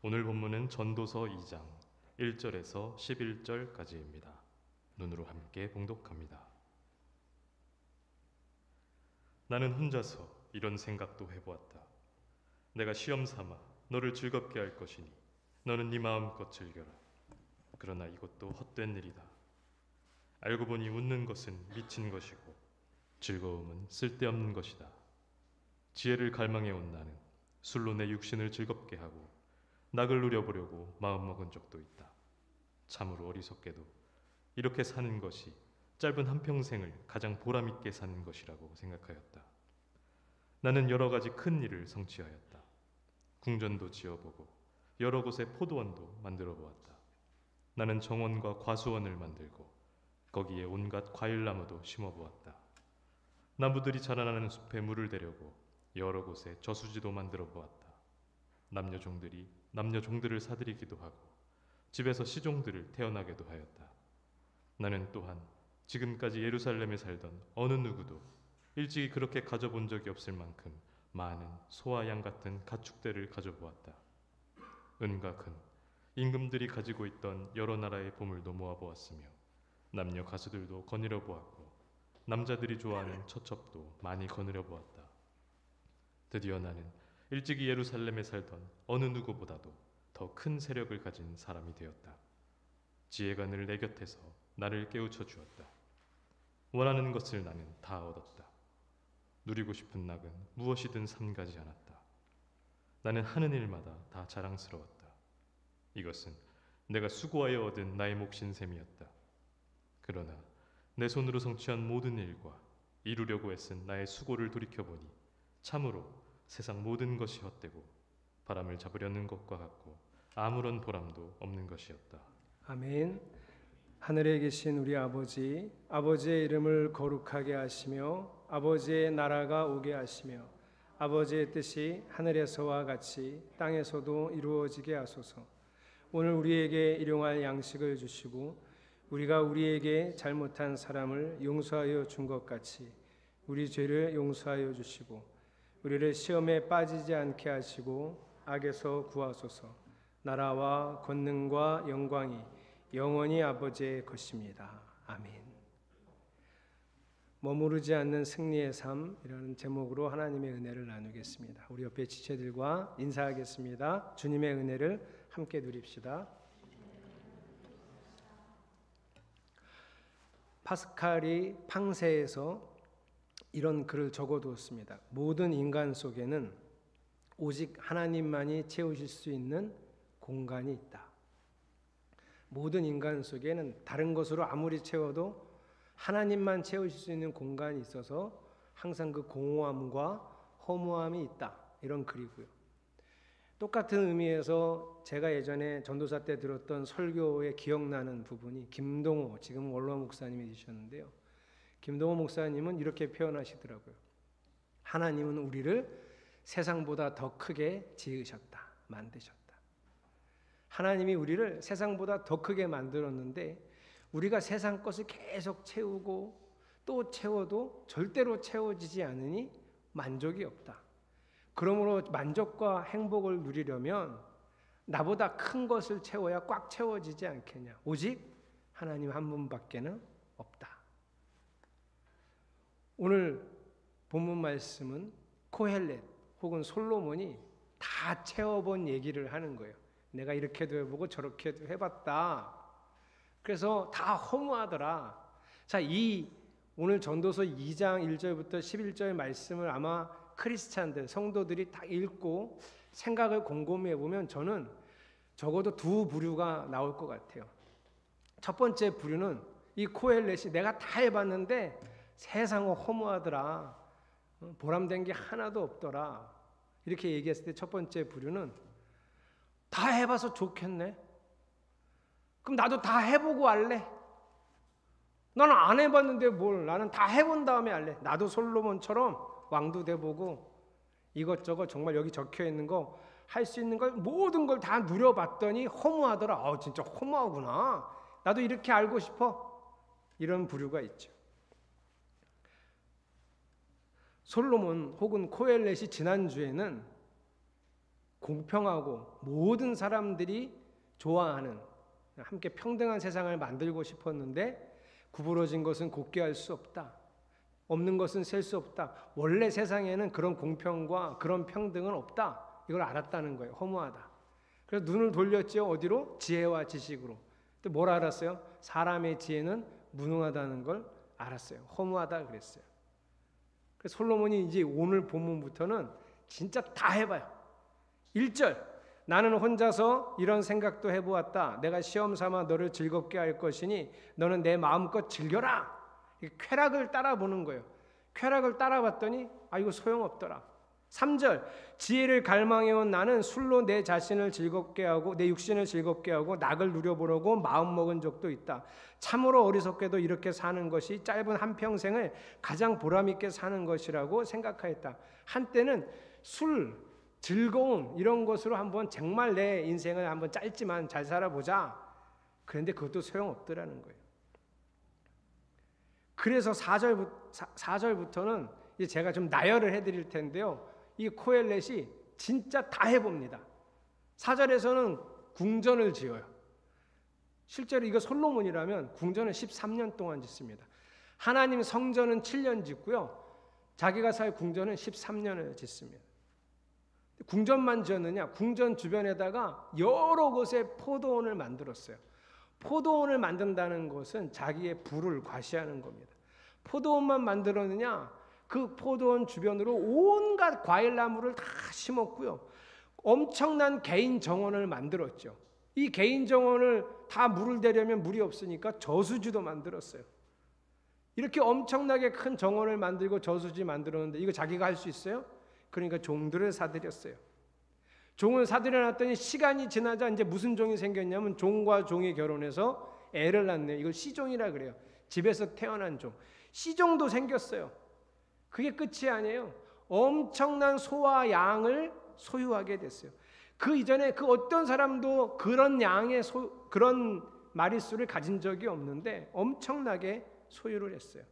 오늘 본문은 전도서 2장 1절에서 11절까지입니다. 눈으로 함께 봉독합니다. 나는 혼자서 이런 생각도 해보았다. 내가 시험 삼아 너를 즐겁게 할 것이니 너는 네 마음껏 즐겨라. 그러나 이것도 헛된 일이다. 알고 보니 웃는 것은 미친 것이고 즐거움은 쓸데없는 것이다. 지혜를 갈망해온 나는 술로 내 육신을 즐겁게 하고 낙을 누려보려고 마음먹은 적도 있다. 참으로 어리석게도 이렇게 사는 것이 짧은 한평생을 가장 보람있게 사는 것이라고 생각하였다. 나는 여러 가지 큰 일을 성취하였다. 궁전도 지어보고 여러 곳에 포도원도 만들어 보았다. 나는 정원과 과수원을 만들고 거기에 온갖 과일나무도 심어보았다. 나무들이 자라나는 숲에 물을 대려고 여러 곳에 저수지도 만들어 보았다. 남녀 종들을 사들이기도 하고 집에서 시종들을 태어나게도 하였다. 나는 또한 지금까지 예루살렘에 살던 어느 누구도 일찍이 그렇게 가져본 적이 없을 만큼 많은 소와 양 같은 가축대를 가져보았다. 은과 금, 임금들이 가지고 있던 여러 나라의 보물도 모아보았으며 남녀 가수들도 거느려 보았고 남자들이 좋아하는 처첩도 많이 거느려 보았다. 드디어 나는 일찍이 예루살렘에 살던 어느 누구보다도 더 큰 세력을 가진 사람이 되었다. 지혜가 늘 내 곁에서 나를 깨우쳐 주었다. 원하는 것을 나는 다 얻었다. 누리고 싶은 낙은 무엇이든 삼가지 않았다. 나는 하는 일마다 다 자랑스러웠다. 이것은 내가 수고하여 얻은 나의 몫인 셈이었다. 그러나 내 손으로 성취한 모든 일과 이루려고 애쓴 나의 수고를 돌이켜보니 참으로 세상 모든 것이 헛되고 바람을 잡으려는 것과 같고 아무런 보람도 없는 것이었다. 아멘. 하늘에 계신 우리 아버지, 아버지의 이름을 거룩하게 하시며 아버지의 나라가 오게 하시며 아버지의 뜻이 하늘에서와 같이 땅에서도 이루어지게 하소서. 오늘 우리에게 일용할 양식을 주시고 우리가 우리에게 잘못한 사람을 용서하여 준 것 같이 우리 죄를 용서하여 주시고 우리를 시험에 빠지지 않게 하시고 악에서 구하소서. 나라와 권능과 영광이 영원히 아버지의 것입니다. 아멘. 머무르지 않는 승리의 삶이라는 제목으로 하나님의 은혜를 나누겠습니다. 우리 옆에 지체들과 인사하겠습니다. 주님의 은혜를 함께 누립시다. 파스칼이 팡세에서 이런 글을 적어두었습니다. 모든 인간 속에는 오직 하나님만이 채우실 수 있는 공간이 있다. 모든 인간 속에는 다른 것으로 아무리 채워도 하나님만 채우실 수 있는 공간이 있어서 항상 그 공허함과 허무함이 있다. 이런 글이고요. 똑같은 의미에서 제가 예전에 전도사 때 들었던 설교에 기억나는 부분이 김동호, 지금 원로 목사님이 되셨는데요. 김동호 목사님은 이렇게 표현하시더라고요. 하나님은 우리를 세상보다 더 크게 지으셨다. 만드셨다. 하나님이 우리를 세상보다 더 크게 만들었는데 우리가 세상 것을 계속 채우고 또 채워도 절대로 채워지지 않으니 만족이 없다. 그러므로 만족과 행복을 누리려면 나보다 큰 것을 채워야 꽉 채워지지 않겠냐. 오직 하나님 한 분밖에는 없다. 오늘 본문 말씀은 코헬렛 혹은 솔로몬이 다 채워본 얘기를 하는 거예요. 내가 이렇게도 해보고 저렇게도 해봤다. 그래서 다 허무하더라. 자, 이 오늘 전도서 2장 1절부터 11절 말씀을 아마 크리스찬들, 성도들이 다 읽고 생각을 곰곰이 해보면 저는 적어도 두 부류가 나올 것 같아요. 첫 번째 부류는 이 코헬렛이 내가 다 해봤는데 세상은 허무하더라. 보람된 게 하나도 없더라. 이렇게 얘기했을 때 첫 번째 부류는 다 해봐서 좋겠네. 그럼 나도 다 해보고 할래. 나는 안 해봤는데 뭘. 나는 다 해본 다음에 할래. 나도 솔로몬처럼 왕도 돼보고 이것저것 정말 여기 적혀있는 거 할 수 있는 걸 모든 걸 다 누려봤더니 허무하더라. 진짜 허무하구나. 나도 이렇게 알고 싶어. 이런 부류가 있죠. 솔로몬 혹은 코엘렛이 지난주에는 공평하고 모든 사람들이 좋아하는 함께 평등한 세상을 만들고 싶었는데 구부러진 것은 곱게 할 수 없다. 없는 것은 셀 수 없다. 원래 세상에는 그런 공평과 그런 평등은 없다. 이걸 알았다는 거예요. 허무하다. 그래서 눈을 돌렸죠. 어디로? 지혜와 지식으로. 근데 뭘 알았어요? 사람의 지혜는 무능하다는 걸 알았어요. 허무하다 그랬어요. 그래서 솔로몬이 이제 오늘 본문부터는 진짜 다 해봐요. 1절 나는 혼자서 이런 생각도 해보았다. 내가 시험 삼아 너를 즐겁게 할 것이니 너는 내 마음껏 즐겨라. 쾌락을 따라보는 거예요. 쾌락을 따라봤더니 이거 소용없더라. 3절 지혜를 갈망해온 나는 술로 내 자신을 즐겁게 하고 내 육신을 즐겁게 하고 낙을 누려보려고 마음먹은 적도 있다. 참으로 어리석게도 이렇게 사는 것이 짧은 한평생을 가장 보람있게 사는 것이라고 생각하였다. 한때는 술, 즐거움 이런 것으로 한번 정말 내 인생을 한번 짧지만 잘 살아보자. 그런데 그것도 소용없더라는 거예요. 그래서 4절부터는 이제 제가 좀 나열을 해드릴 텐데요. 이 코엘렛이 진짜 다 해봅니다. 4절에서는 궁전을 지어요. 실제로 이거 솔로몬이라면 궁전을 13년 동안 짓습니다. 하나님 성전은 7년 짓고요. 자기가 살 궁전은 13년을 짓습니다. 궁전만 지었느냐? 궁전 주변에다가 여러 곳에 포도원을 만들었어요. 포도원을 만든다는 것은 자기의 부를 과시하는 겁니다. 포도원만 만들었느냐? 그 포도원 주변으로 온갖 과일나무를 다 심었고요. 엄청난 개인 정원을 만들었죠. 이 개인 정원을 다 물을 대려면 물이 없으니까 저수지도 만들었어요. 이렇게 엄청나게 큰 정원을 만들고 저수지 만들었는데 이거 자기가 할 수 있어요? 그러니까 종들을 사들였어요. 종을 사들여놨더니 시간이 지나자 이제 무슨 종이 생겼냐면 종과 종이 결혼해서 애를 낳네요. 이걸 시종이라 그래요. 집에서 태어난 종. 시종도 생겼어요. 그게 끝이 아니에요. 엄청난 소와 양을 소유하게 됐어요. 그 이전에 그 어떤 사람도 그런 양의 그런 마리수를 가진 적이 없는데 엄청나게 소유를 했어요.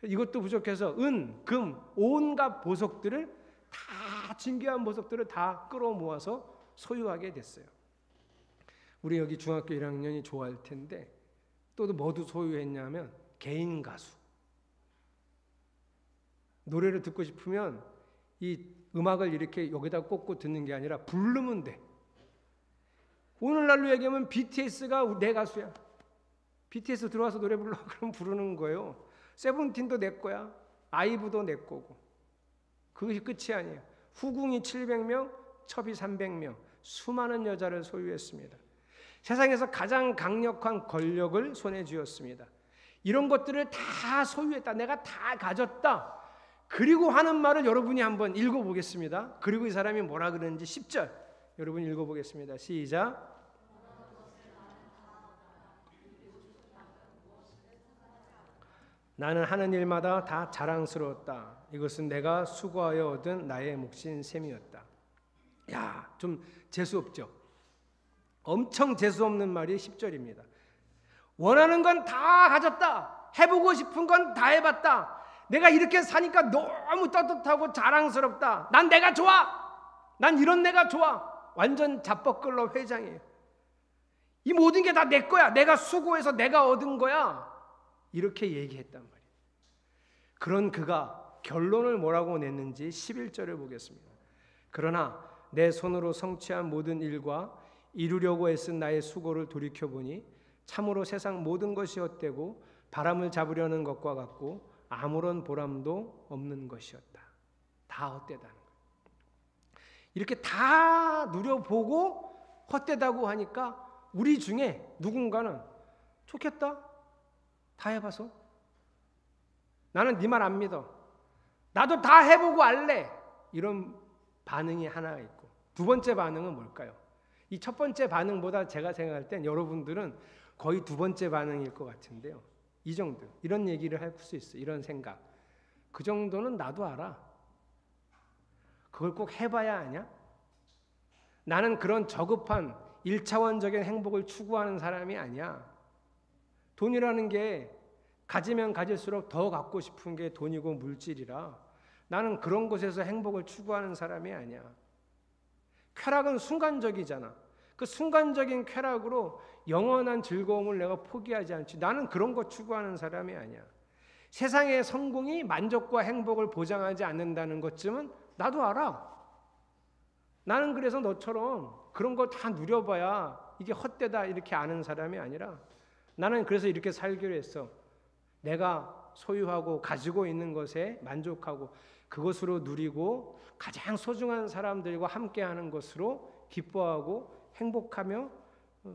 이것도 부족해서 은, 금, 온갖 보석들을 다 진귀한 보석들을 다 끌어모아서 소유하게 됐어요. 우리 여기 중학교 1학년이 좋아할 텐데 또 뭐도 소유했냐면 개인 가수. 노래를 듣고 싶으면 이 음악을 이렇게 여기다 꽂고 듣는 게 아니라 부르면 돼. 오늘날로 얘기하면 BTS가 내 가수야. BTS 들어와서 노래 불러 그럼 부르는 거예요. 세븐틴도 내 거야. 아이브도 내 거고. 그것이 끝이 아니에요. 후궁이 700명, 첩이 300명, 수많은 여자를 소유했습니다. 세상에서 가장 강력한 권력을 손에 쥐었습니다. 이런 것들을 다 소유했다. 내가 다 가졌다. 그리고 하는 말을 여러분이 한번 읽어보겠습니다. 그리고 이 사람이 뭐라 그러는지 10절 여러분 읽어보겠습니다. 시작. 나는 하는 일마다 다 자랑스러웠다. 이것은 내가 수고하여 얻은 나의 몫인 셈이었다. 야, 좀 재수 없죠? 엄청 재수 없는 말이 10절입니다. 원하는 건 다 가졌다. 해보고 싶은 건 다 해봤다. 내가 이렇게 사니까 너무 떳떳하고 자랑스럽다. 난 내가 좋아. 난 이런 내가 좋아. 완전 잡벅걸러 회장이에요. 이 모든 게 다 내 거야. 내가 수고해서 내가 얻은 거야. 이렇게 얘기했단 말이에요. 그런 그가 결론을 뭐라고 냈는지 11절을 보겠습니다. 그러나 내 손으로 성취한 모든 일과 이루려고 애쓴 나의 수고를 돌이켜보니 참으로 세상 모든 것이 헛되고 바람을 잡으려는 것과 같고 아무런 보람도 없는 것이었다. 다 헛되다는 거예요. 이렇게 다 누려보고 헛되다고 하니까 우리 중에 누군가는 좋겠다. 다 해봐서. 나는 네 말 안 믿어. 나도 다 해보고 알래. 이런 반응이 하나 있고 두 번째 반응은 뭘까요? 이 첫 번째 반응보다 제가 생각할 땐 여러분들은 거의 두 번째 반응일 것 같은데요. 이 정도. 이런 얘기를 할 수 있어요. 이런 생각. 그 정도는 나도 알아. 그걸 꼭 해봐야 하냐? 나는 그런 저급한 1차원적인 행복을 추구하는 사람이 아니야. 돈이라는 게 가지면 가질수록 더 갖고 싶은 게 돈이고 물질이라 나는 그런 곳에서 행복을 추구하는 사람이 아니야. 쾌락은 순간적이잖아. 그 순간적인 쾌락으로 영원한 즐거움을 내가 포기하지 않지. 나는 그런 거 추구하는 사람이 아니야. 세상의 성공이 만족과 행복을 보장하지 않는다는 것쯤은 나도 알아. 나는 그래서 너처럼 그런 거 다 누려봐야 이게 헛되다 이렇게 아는 사람이 아니라, 나는 그래서 이렇게 살기로 했어. 내가 소유하고 가지고 있는 것에 만족하고 그것으로 누리고 가장 소중한 사람들과 함께하는 것으로 기뻐하고 행복하며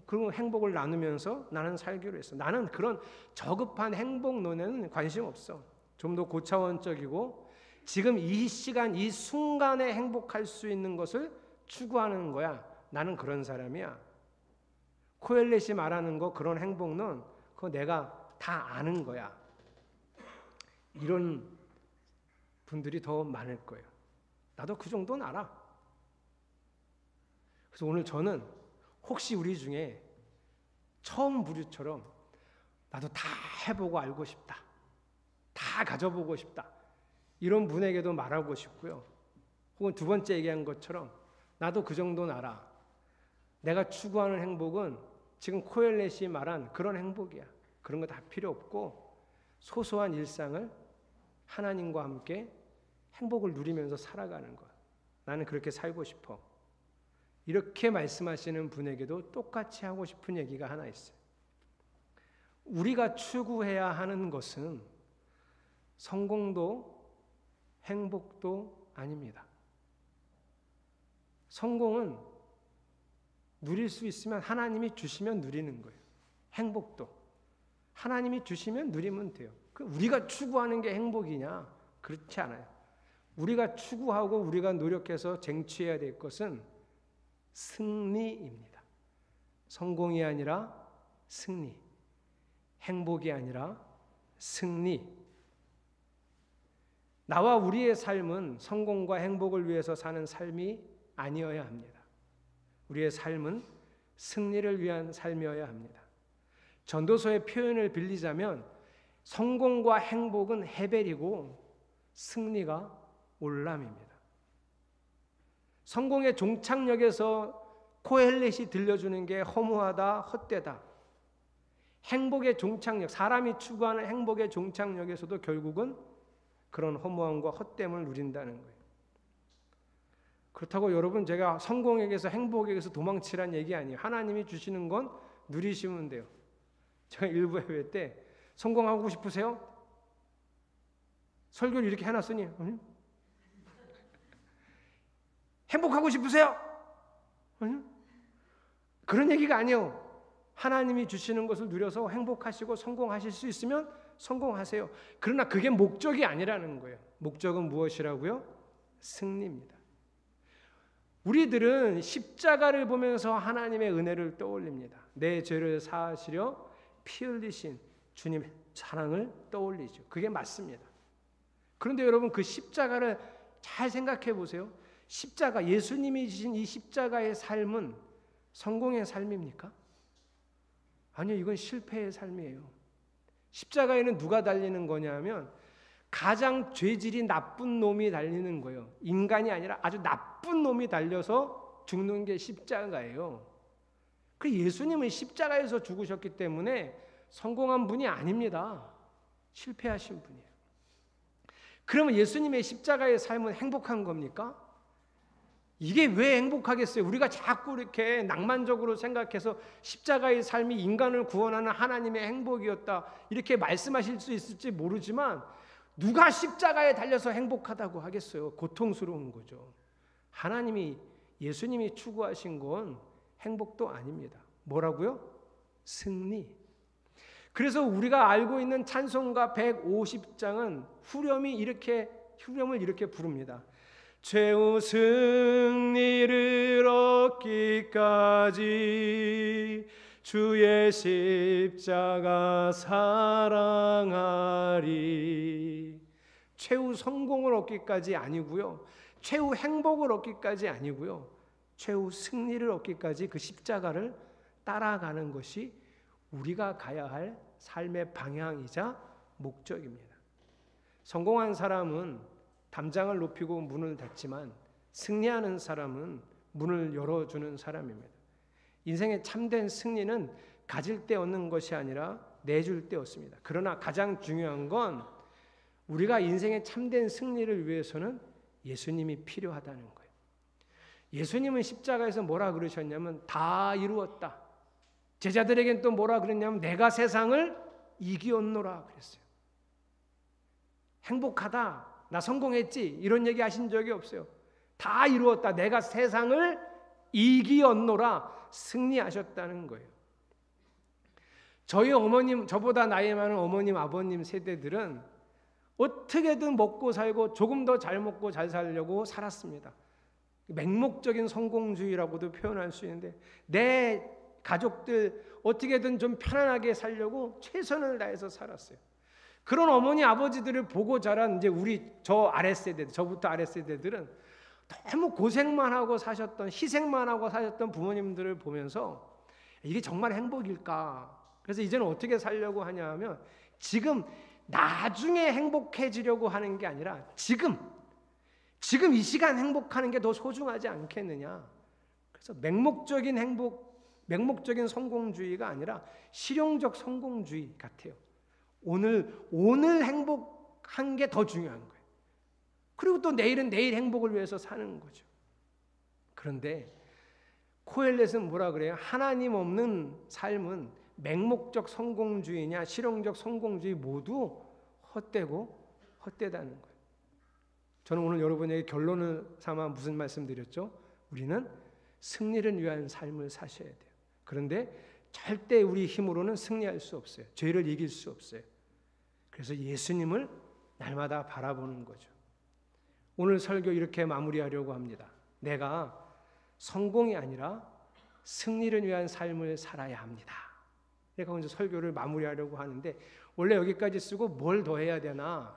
그런 행복을 나누면서 나는 살기로 했어. 나는 그런 저급한 행복론에는 관심 없어. 좀 더 고차원적이고 지금 이 시간 이 순간에 행복할 수 있는 것을 추구하는 거야. 나는 그런 사람이야. 코엘렛이 말하는 거 그런 행복론 그거 내가 다 아는 거야. 이런 분들이 더 많을 거예요. 나도 그 정도는 알아. 그래서 오늘 저는 혹시 우리 중에 처음 부류처럼 나도 다 해보고 알고 싶다, 다 가져보고 싶다 이런 분에게도 말하고 싶고요. 혹은 두 번째 얘기한 것처럼 나도 그 정도는 알아. 내가 추구하는 행복은 지금 코엘렛이 말한 그런 행복이야. 그런 거 다 필요 없고 소소한 일상을 하나님과 함께 행복을 누리면서 살아가는 것. 나는 그렇게 살고 싶어. 이렇게 말씀하시는 분에게도 똑같이 하고 싶은 얘기가 하나 있어요. 우리가 추구해야 하는 것은 성공도 행복도 아닙니다. 성공은 누릴 수 있으면 하나님이 주시면 누리는 거예요. 행복도 하나님이 주시면 누리면 돼요. 우리가 추구하는 게 행복이냐? 그렇지 않아요. 우리가 추구하고 우리가 노력해서 쟁취해야 될 것은 승리입니다. 성공이 아니라 승리, 행복이 아니라 승리. 나와 우리의 삶은 성공과 행복을 위해서 사는 삶이 아니어야 합니다. 우리의 삶은 승리를 위한 삶이어야 합니다. 전도서의 표현을 빌리자면 성공과 행복은 헤벨이고 승리가 올람입니다. 성공의 종착역에서 코헬렛이 들려주는 게 허무하다, 헛되다. 행복의 종착역, 사람이 추구하는 행복의 종착역에서도 결국은 그런 허무함과 헛됨을 누린다는 거예요. 그렇다고 여러분 제가 성공에게서 행복에게서 도망치란 얘기 아니에요. 하나님이 주시는 건 누리시면 돼요. 제가 일부 예배 때 성공하고 싶으세요? 설교를 이렇게 해놨으니 행복하고 싶으세요? 그런 얘기가 아니에요. 하나님이 주시는 것을 누려서 행복하시고 성공하실 수 있으면 성공하세요. 그러나 그게 목적이 아니라는 거예요. 목적은 무엇이라고요? 승리입니다. 우리들은 십자가를 보면서 하나님의 은혜를 떠올립니다. 내 죄를 사하시려 피 흘리신 주님의 사랑을 떠올리죠. 그게 맞습니다. 그런데 여러분 그 십자가를 잘 생각해 보세요. 십자가, 예수님이 지신 이 십자가의 삶은 성공의 삶입니까? 아니요, 이건 실패의 삶이에요. 십자가에는 누가 달리는 거냐면 가장 죄질이 나쁜 놈이 달리는 거예요. 인간이 아니라 아주 나쁜 놈이 달려서 죽는 게 십자가예요. 그 예수님은 십자가에서 죽으셨기 때문에 성공한 분이 아닙니다. 실패하신 분이에요. 그러면 예수님의 십자가의 삶은 행복한 겁니까? 이게 왜 행복하겠어요? 우리가 자꾸 이렇게 낭만적으로 생각해서 십자가의 삶이 인간을 구원하는 하나님의 행복이었다 이렇게 말씀하실 수 있을지 모르지만 누가 십자가에 달려서 행복하다고 하겠어요? 고통스러운 거죠. 하나님이 예수님이 추구하신 건 행복도 아닙니다. 뭐라고요? 승리. 그래서 우리가 알고 있는 찬송가 150장은 후렴을 이렇게 부릅니다. 최후 승리를 얻기까지 주의 십자가 사랑하리. 최후 성공을 얻기까지 아니고요. 최후 행복을 얻기까지 아니고요. 최후 승리를 얻기까지 그 십자가를 따라가는 것이 우리가 가야 할 삶의 방향이자 목적입니다. 성공한 사람은 담장을 높이고 문을 닫지만 승리하는 사람은 문을 열어주는 사람입니다. 인생의 참된 승리는 가질 때 얻는 것이 아니라 내줄 때 얻습니다. 그러나 가장 중요한 건 우리가 인생의 참된 승리를 위해서는 예수님이 필요하다는 거예요. 예수님은 십자가에서 뭐라 그러셨냐면 다 이루었다. 제자들에겐 또 뭐라 그랬냐면 내가 세상을 이기었노라 그랬어요. 행복하다, 나 성공했지 이런 얘기 하신 적이 없어요. 다 이루었다, 내가 세상을 이기었노라, 승리하셨다는 거예요. 저희 어머님, 저보다 나이 많은 어머님, 아버님 세대들은 어떻게든 먹고 살고 조금 더 잘 먹고 잘 살려고 살았습니다. 맹목적인 성공주의라고도 표현할 수 있는데 내 가족들 어떻게든 좀 편안하게 살려고 최선을 다해서 살았어요. 그런 어머니 아버지들을 보고 자란 이제 저 아랫세대, 저부터 아랫세대들은 너무 고생만 하고 사셨던, 희생만 하고 사셨던 부모님들을 보면서 이게 정말 행복일까? 그래서 이제는 어떻게 살려고 하냐 하면 지금 나중에 행복해지려고 하는 게 아니라 지금 이 시간 행복하는 게 더 소중하지 않겠느냐. 그래서 맹목적인 행복, 맹목적인 성공주의가 아니라 실용적 성공주의 같아요. 오늘 행복한 게 더 중요한 거예요. 그리고 또 내일은 내일 행복을 위해서 사는 거죠. 그런데 코엘렛은 뭐라 그래요? 하나님 없는 삶은 맹목적 성공주의냐 실용적 성공주의 모두 헛되고 헛되다는 거예요. 저는 오늘 여러분에게 결론을 삼아 무슨 말씀 드렸죠? 우리는 승리를 위한 삶을 사셔야 돼요. 그런데 절대 우리 힘으로는 승리할 수 없어요. 죄를 이길 수 없어요. 그래서 예수님을 날마다 바라보는 거죠. 오늘 설교 이렇게 마무리하려고 합니다. 내가 성공이 아니라 승리를 위한 삶을 살아야 합니다. 내가 먼저 설교를 마무리하려고 하는데 원래 여기까지 쓰고 뭘 더 해야 되나?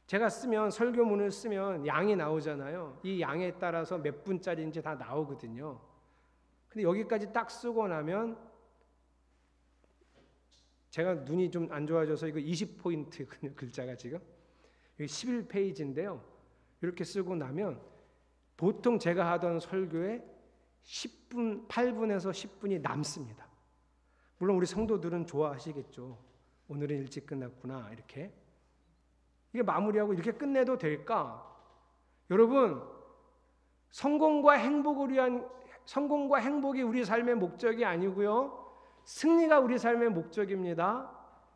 제가 설교문을 쓰면 양이 나오잖아요. 이 양에 따라서 몇 분짜리인지 다 나오거든요. 근데 여기까지 딱 쓰고 나면 제가 눈이 좀 안 좋아져서 이거 20포인트거든요. 글자가 지금. 여기 11페이지인데요. 이렇게 쓰고 나면 보통 제가 하던 설교에 8분에서 10분이 남습니다. 물론 우리 성도들은 좋아하시겠죠. 오늘은 일찍 끝났구나 이렇게. 이게 마무리하고 이렇게 끝내도 될까? 여러분, 성공과 행복이 우리 삶의 목적이 아니고요. 승리가 우리 삶의 목적입니다.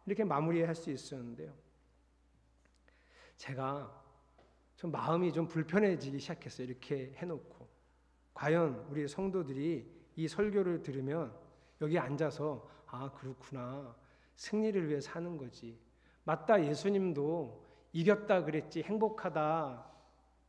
이렇게 마무리할 수 있었는데요. 제가 좀 마음이 좀 불편해지기 시작했어요. 이렇게 해놓고. 과연 우리 성도들이 이 설교를 들으면 여기 앉아서 아 그렇구나. 승리를 위해 사는 거지. 맞다. 예수님도 이겼다 그랬지. 행복하다.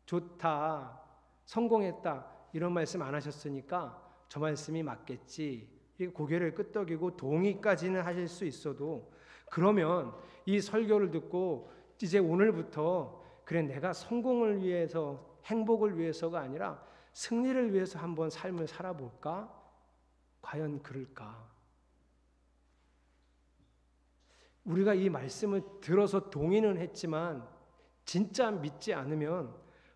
좋다. 성공했다. 이런 말씀 안 하셨으니까 저 말씀이 맞겠지. 이렇게 고개를 끄덕이고 동의까지는 하실 수 있어도 그러면 이 설교를 듣고 이제 오늘부터 그래 내가 성공을 위해서 행복을 위해서가 아니라 승리를 위해서 한번 삶을 살아볼까? 과연 그럴까? 우리가 이 말씀을 들어서 동의는 했지만 진짜 믿지 않으면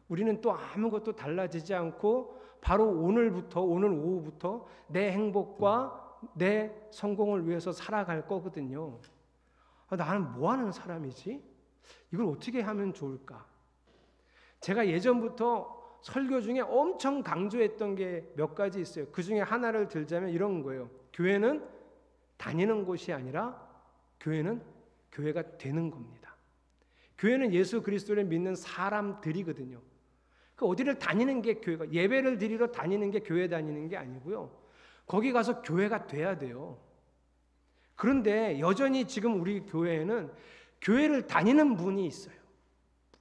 우리는 또 아무것도 달라지지 않고 바로 오늘 오후부터 내 행복과 내 성공을 위해서 살아갈 거거든요. 나는 뭐 하는 사람이지? 이걸 어떻게 하면 좋을까? 제가 예전부터 설교 중에 엄청 강조했던 게 몇 가지 있어요. 그 중에 하나를 들자면 이런 거예요. 교회는 다니는 곳이 아니라 교회는 교회가 되는 겁니다. 교회는 예수 그리스도를 믿는 사람들이거든요. 그 어디를 다니는 게 교회가, 예배를 드리러 다니는 게 교회 다니는 게 아니고요. 거기 가서 교회가 돼야 돼요. 그런데 여전히 지금 우리 교회에는 교회를 다니는 분이 있어요.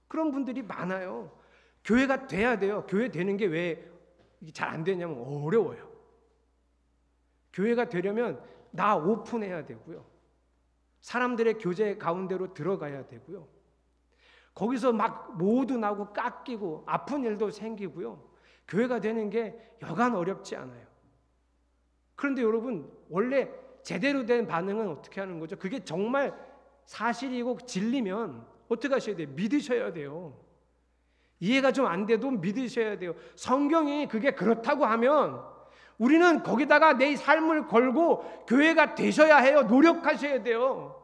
그런 분들이 많아요. 교회가 돼야 돼요. 교회 되는 게 왜 잘 안 되냐면 어려워요. 교회가 되려면 나 오픈해야 되고요. 사람들의 교제 가운데로 들어가야 되고요. 거기서 막 모두 나고 깎이고 아픈 일도 생기고요. 교회가 되는 게 여간 어렵지 않아요. 그런데 여러분 원래 제대로 된 반응은 어떻게 하는 거죠? 그게 정말 사실이고 진리면 어떻게 하셔야 돼요? 믿으셔야 돼요. 이해가 좀 안 돼도 믿으셔야 돼요. 성경이 그게 그렇다고 하면 우리는 거기다가 내 삶을 걸고 교회가 되셔야 해요. 노력하셔야 돼요.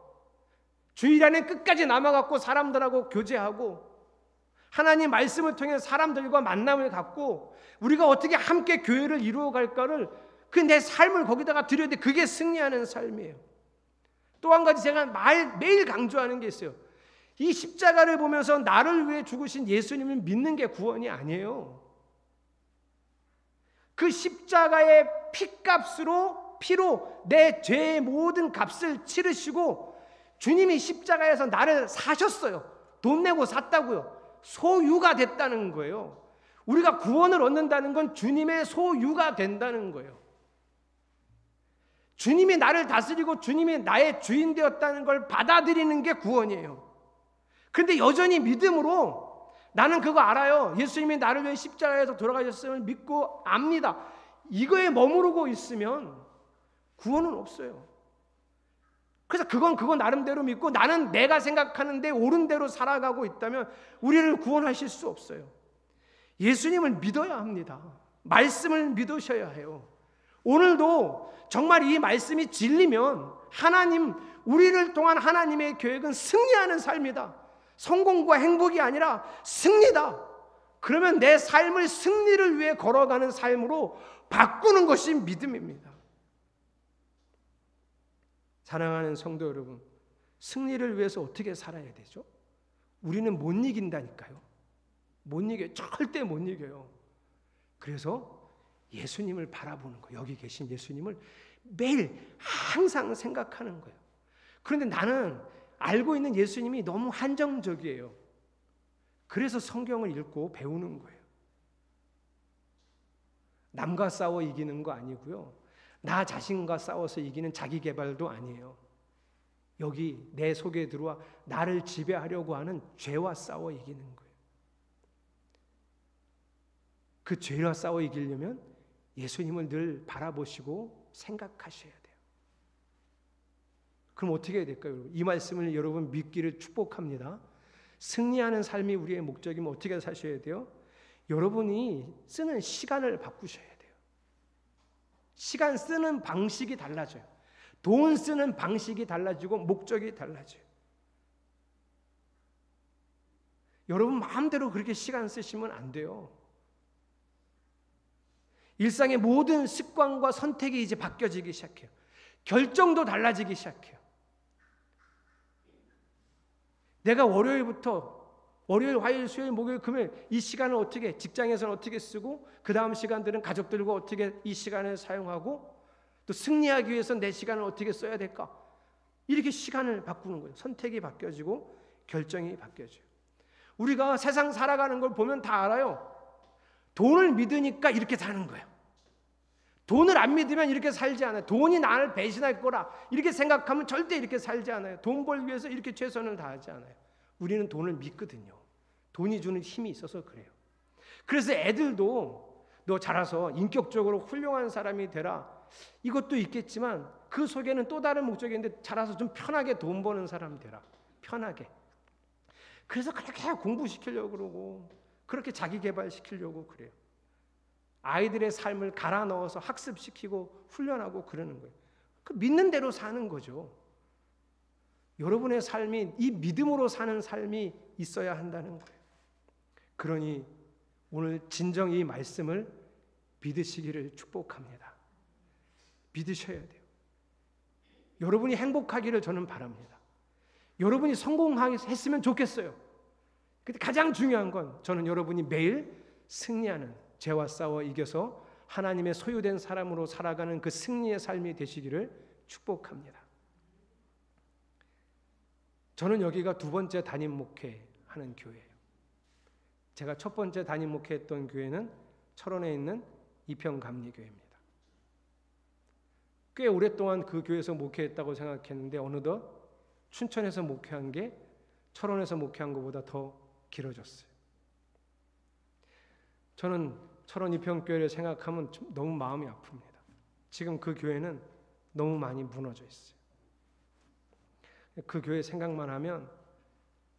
주일 안에 끝까지 남아갖고 사람들하고 교제하고 하나님 말씀을 통해 사람들과 만남을 갖고 우리가 어떻게 함께 교회를 이루어갈까를 그 내 삶을 거기다가 드려야 돼. 그게 승리하는 삶이에요. 또 한 가지 제가 매일 강조하는 게 있어요. 이 십자가를 보면서 나를 위해 죽으신 예수님을 믿는 게 구원이 아니에요. 그 십자가의 피로 내 죄의 모든 값을 치르시고 주님이 십자가에서 나를 사셨어요. 돈 내고 샀다고요. 소유가 됐다는 거예요. 우리가 구원을 얻는다는 건 주님의 소유가 된다는 거예요. 주님이 나를 다스리고 주님이 나의 주인 되었다는 걸 받아들이는 게 구원이에요. 그런데 여전히 믿음으로 나는 그거 알아요. 예수님이 나를 위해 십자가에서 돌아가셨음을 믿고 압니다. 이거에 머무르고 있으면 구원은 없어요. 그래서 그건 나름대로 믿고 나는 내가 생각하는데 옳은 대로 살아가고 있다면 우리를 구원하실 수 없어요. 예수님을 믿어야 합니다. 말씀을 믿으셔야 해요. 오늘도 정말 이 말씀이 진리면 우리를 통한 하나님의 계획은 승리하는 삶이다. 성공과 행복이 아니라 승리다. 그러면 내 삶을 승리를 위해 걸어가는 삶으로 바꾸는 것이 믿음입니다. 사랑하는 성도 여러분, 승리를 위해서 어떻게 살아야 되죠? 우리는 못 이긴다니까요. 못 이겨요. 절대 못 이겨요. 그래서 예수님을 바라보는 거예요. 여기 계신 예수님을 매일 항상 생각하는 거예요. 그런데 나는 알고 있는 예수님이 너무 한정적이에요. 그래서 성경을 읽고 배우는 거예요. 남과 싸워 이기는 거 아니고요. 나 자신과 싸워서 이기는 자기 개발도 아니에요. 여기 내 속에 들어와 나를 지배하려고 하는 죄와 싸워 이기는 거예요. 그 죄와 싸워 이기려면 예수님을 늘 바라보시고 생각하셔야 돼요. 그럼 어떻게 해야 될까요? 여러분? 이 말씀을 여러분 믿기를 축복합니다. 승리하는 삶이 우리의 목적이면 어떻게 사셔야 돼요? 여러분이 쓰는 시간을 바꾸셔야 돼요. 시간 쓰는 방식이 달라져요. 돈 쓰는 방식이 달라지고 목적이 달라져요. 여러분 마음대로 그렇게 시간 쓰시면 안 돼요. 일상의 모든 습관과 선택이 이제 바뀌어지기 시작해요. 결정도 달라지기 시작해요. 내가 월요일, 화요일, 수요일, 목요일, 금요일 이 시간을 어떻게 직장에서는 어떻게 쓰고 그 다음 시간들은 가족들과 어떻게 이 시간을 사용하고 또 승리하기 위해서 내 시간을 어떻게 써야 될까? 이렇게 시간을 바꾸는 거예요. 선택이 바뀌어지고 결정이 바뀌어져요. 우리가 세상 살아가는 걸 보면 다 알아요. 돈을 믿으니까 이렇게 사는 거예요. 돈을 안 믿으면 이렇게 살지 않아요. 돈이 나를 배신할 거라 이렇게 생각하면 절대 이렇게 살지 않아요. 돈 벌기 위해서 이렇게 최선을 다하지 않아요. 우리는 돈을 믿거든요. 돈이 주는 힘이 있어서 그래요. 그래서 애들도 너 자라서 인격적으로 훌륭한 사람이 되라. 이것도 있겠지만 그 속에는 또 다른 목적이 있는데 자라서 좀 편하게 돈 버는 사람 되라. 편하게. 그래서 그렇게 공부시키려고 그러고 그렇게 자기 개발시키려고 그래요. 아이들의 삶을 갈아 넣어서 학습시키고 훈련하고 그러는 거예요. 그 믿는 대로 사는 거죠. 여러분의 삶이 이 믿음으로 사는 삶이 있어야 한다는 거예요. 그러니 오늘 진정 이 말씀을 믿으시기를 축복합니다. 믿으셔야 돼요. 여러분이 행복하기를 저는 바랍니다. 여러분이 성공했으면 좋겠어요. 근데 가장 중요한 건 저는 여러분이 매일 승리하는 죄와 싸워 이겨서 하나님의 소유된 사람으로 살아가는 그 승리의 삶이 되시기를 축복합니다. 저는 여기가 두 번째 담임 목회하는 교회예요. 제가 첫 번째 담임 목회했던 교회는 철원에 있는 이평감리교회입니다. 꽤 오랫동안 그 교회에서 목회했다고 생각했는데 어느덧 춘천에서 목회한 게 철원에서 목회한 것보다 더 길어졌어요. 저는 철원 이평교회를 생각하면 너무 마음이 아픕니다. 지금 그 교회는 너무 많이 무너져 있어요. 그 교회 생각만 하면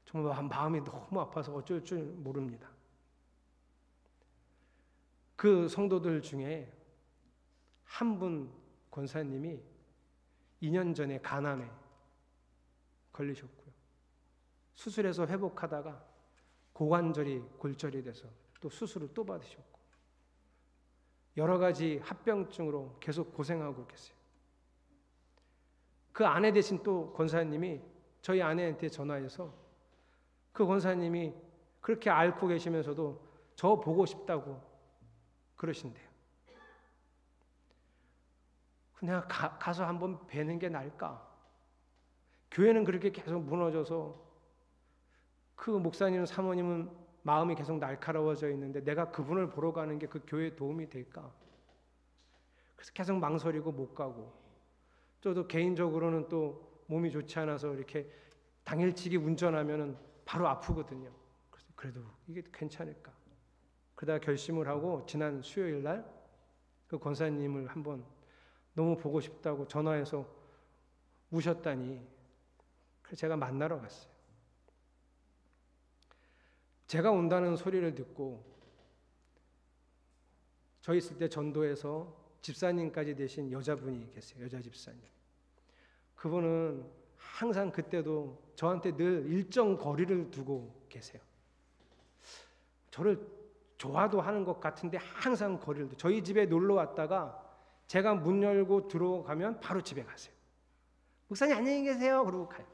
정말 마음이 너무 아파서 어쩔 줄 모릅니다. 그 성도들 중에 한 분 권사님이 2년 전에 간암에 걸리셨고요. 수술해서 회복하다가 고관절이 골절이 돼서 또 수술을 또 받으셨고 여러 가지 합병증으로 계속 고생하고 계세요. 그 아내 되신 또 권사님이 저희 아내한테 전화해서 그 권사님이 그렇게 앓고 계시면서도 저 보고 싶다고 그러신대요. 내가 가서 한번 뵈는 게 나을까? 교회는 그렇게 계속 무너져서 그 목사님, 사모님은 마음이 계속 날카로워져 있는데 내가 그분을 보러 가는 게 그 교회에 도움이 될까? 그래서 계속 망설이고 못 가고 저도 개인적으로는 또 몸이 좋지 않아서 이렇게 당일치기 운전하면은 바로 아프거든요. 그래도 이게 괜찮을까? 그러다 결심을 하고 지난 수요일 날 그 권사님을 한번 너무 보고 싶다고 전화해서 우셨다니 그래서 제가 만나러 갔어요. 제가 온다는 소리를 듣고 저 있을 때 전도에서 집사님까지 되신 여자분이 계세요. 여자 집사님. 그분은 항상 그때도 저한테 늘 일정 거리를 두고 계세요. 저를 좋아도 하는 것 같은데 항상 거리를 두고 저희 집에 놀러 왔다가 제가 문 열고 들어가면 바로 집에 가세요. 목사님 안녕히 계세요. 그러고 가요.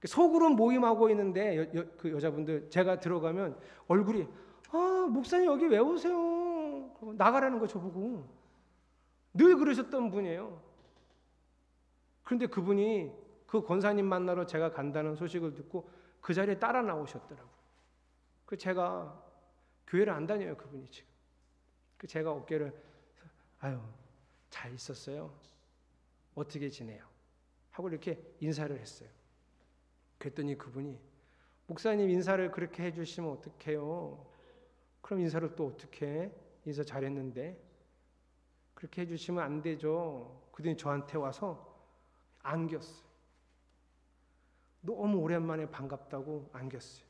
속으로 모임하고 있는데 그 여자분들 제가 들어가면 얼굴이 목사님 여기 왜 오세요? 나가라는 거 저보고 늘 그러셨던 분이에요. 그런데 그분이 그 권사님 만나러 제가 간다는 소식을 듣고 그 자리에 따라 나오셨더라고요. 그 제가 교회를 안 다녀요 그분이 지금. 그 제가 어깨를 잘 있었어요. 어떻게 지내요? 하고 이렇게 인사를 했어요. 그랬더니 그분이 목사님 인사를 그렇게 해주시면 어떡해요? 그럼 인사를 또 어떻게 해? 인사 잘했는데 그렇게 해주시면 안 되죠. 그랬더니 저한테 와서 안겼어요. 너무 오랜만에 반갑다고 안겼어요.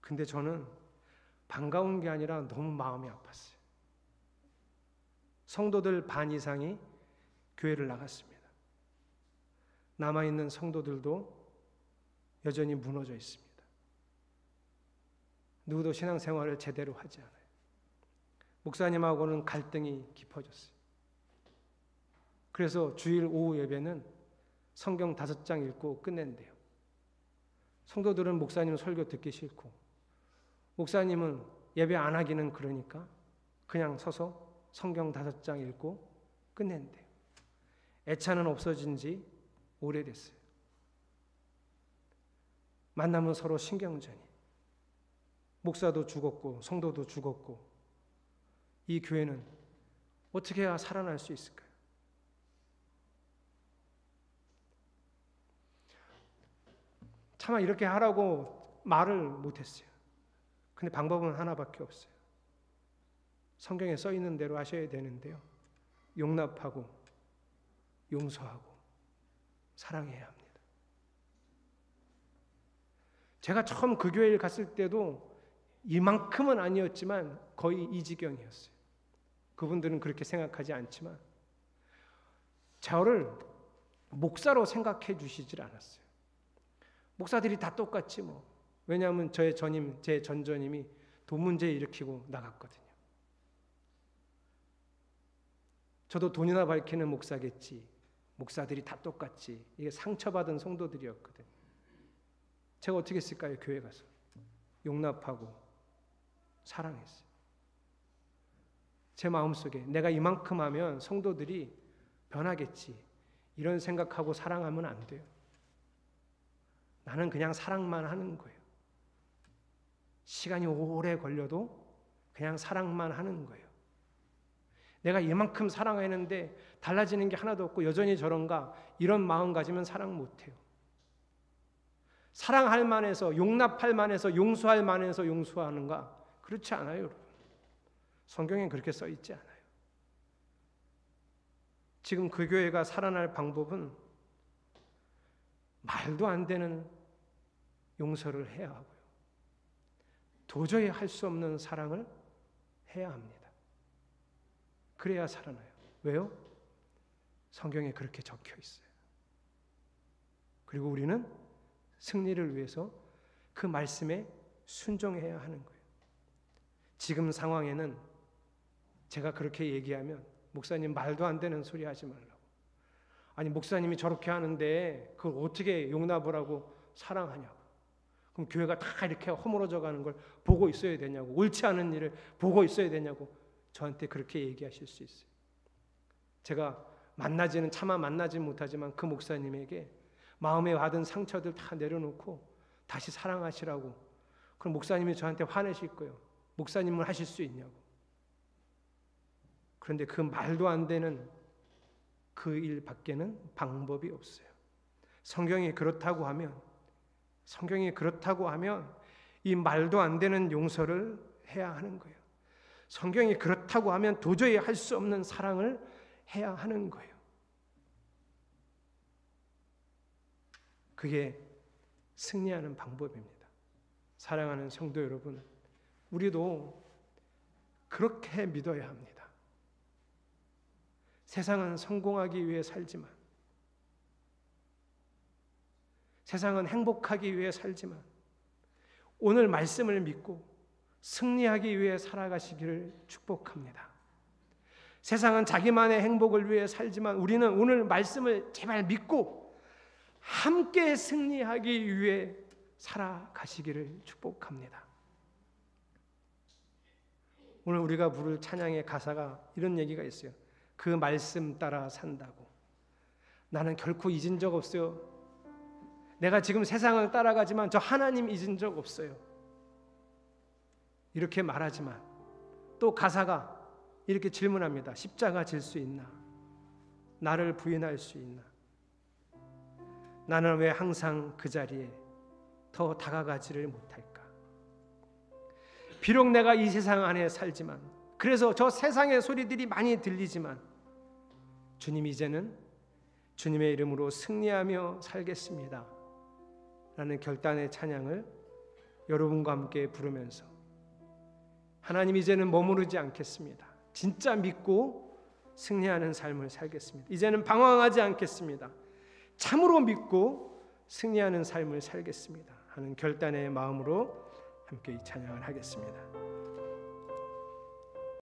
근데 저는 반가운 게 아니라 너무 마음이 아팠어요. 성도들 반 이상이 교회를 나갔습니다. 남아있는 성도들도 여전히 무너져 있습니다. 누구도 신앙생활을 제대로 하지 않아요. 목사님하고는 갈등이 깊어졌어요. 그래서 주일 오후 예배는 성경 5장 읽고 끝낸대요. 성도들은 목사님 설교 듣기 싫고 목사님은 예배 안 하기는 그러니까 그냥 서서 성경 5장 읽고 끝낸대요. 애차는 없어진 지 오래됐어요. 만나면 서로 신경전이. 목사도 죽었고 성도도 죽었고 이 교회는 어떻게 해야 살아날 수 있을까요? 차마 이렇게 하라고 말을 못했어요. 근데 방법은 하나밖에 없어요. 성경에 써 있는 대로 하셔야 되는데요. 용납하고 용서하고 사랑해야 합니다. 제가 처음 그 교회를 갔을 때도 이만큼은 아니었지만 거의 이 지경이었어요. 그분들은 그렇게 생각하지 않지만 저를 목사로 생각해 주시질 않았어요. 목사들이 다 똑같지 뭐. 왜냐하면 제 전전임이 돈 문제 일으키고 나갔거든요. 저도 돈이나 밝히는 목사겠지. 목사들이 다 똑같지. 이게 상처받은 성도들이었거든요. 제가 어떻게 했을까요? 교회 가서. 용납하고 사랑했어요. 제 마음속에 내가 이만큼 하면 성도들이 변하겠지. 이런 생각하고 사랑하면 안 돼요. 나는 그냥 사랑만 하는 거예요. 시간이 오래 걸려도 그냥 사랑만 하는 거예요. 내가 이만큼 사랑했는데 달라지는 게 하나도 없고 여전히 저런가 이런 마음 가지면 사랑 못해요. 사랑할 만해서 용납할 만해서 용서할 만해서 용서하는가? 그렇지 않아요, 여러분. 성경엔 그렇게 써 있지 않아요. 지금 그 교회가 살아날 방법은 말도 안 되는 용서를 해야 하고요. 도저히 할 수 없는 사랑을 해야 합니다. 그래야 살아나요. 왜요? 성경에 그렇게 적혀 있어요. 그리고 우리는 승리를 위해서 그 말씀에 순종해야 하는 거예요. 지금 상황에는 제가 그렇게 얘기하면 목사님 말도 안 되는 소리 하지 말라고. 아니 목사님이 저렇게 하는데 그걸 어떻게 용납을 하고 사랑하냐고. 그럼 교회가 다 이렇게 허물어져 가는 걸 보고 있어야 되냐고. 옳지 않은 일을 보고 있어야 되냐고. 저한테 그렇게 얘기하실 수 있어요. 제가 차마 만나지 못하지만 그 목사님에게 마음에 받은 상처들 다 내려놓고 다시 사랑하시라고. 그럼 목사님이 저한테 화내실 거예요. 목사님은 하실 수 있냐고. 그런데 그 말도 안 되는 그 일 밖에는 방법이 없어요. 성경이 그렇다고 하면 이 말도 안 되는 용서를 해야 하는 거예요. 성경이 그렇다고 하면 도저히 할 수 없는 사랑을 해야 하는 거예요. 그게 승리하는 방법입니다. 사랑하는 성도 여러분, 우리도 그렇게 믿어야 합니다. 세상은 성공하기 위해 살지만, 세상은 행복하기 위해 살지만, 오늘 말씀을 믿고 승리하기 위해 살아가시기를 축복합니다. 세상은 자기만의 행복을 위해 살지만 우리는 오늘 말씀을 제발 믿고 함께 승리하기 위해 살아가시기를 축복합니다. 오늘 우리가 부를 찬양의 가사가 이런 얘기가 있어요. 그 말씀 따라 산다고. 나는 결코 잊은 적 없어요. 내가 지금 세상을 따라가지만 저 하나님 잊은 적 없어요. 이렇게 말하지만 또 가사가 이렇게 질문합니다. 십자가 질 수 있나? 나를 부인할 수 있나? 나는 왜 항상 그 자리에 더 다가가지를 못할까? 비록 내가 이 세상 안에 살지만, 그래서 저 세상의 소리들이 많이 들리지만 주님, 이제는 주님의 이름으로 승리하며 살겠습니다 라는 결단의 찬양을 여러분과 함께 부르면서 하나님, 이제는 머무르지 않겠습니다. 진짜 믿고 승리하는 삶을 살겠습니다. 이제는 방황하지 않겠습니다. 참으로 믿고 승리하는 삶을 살겠습니다 하는 결단의 마음으로 함께 이 찬양을 하겠습니다.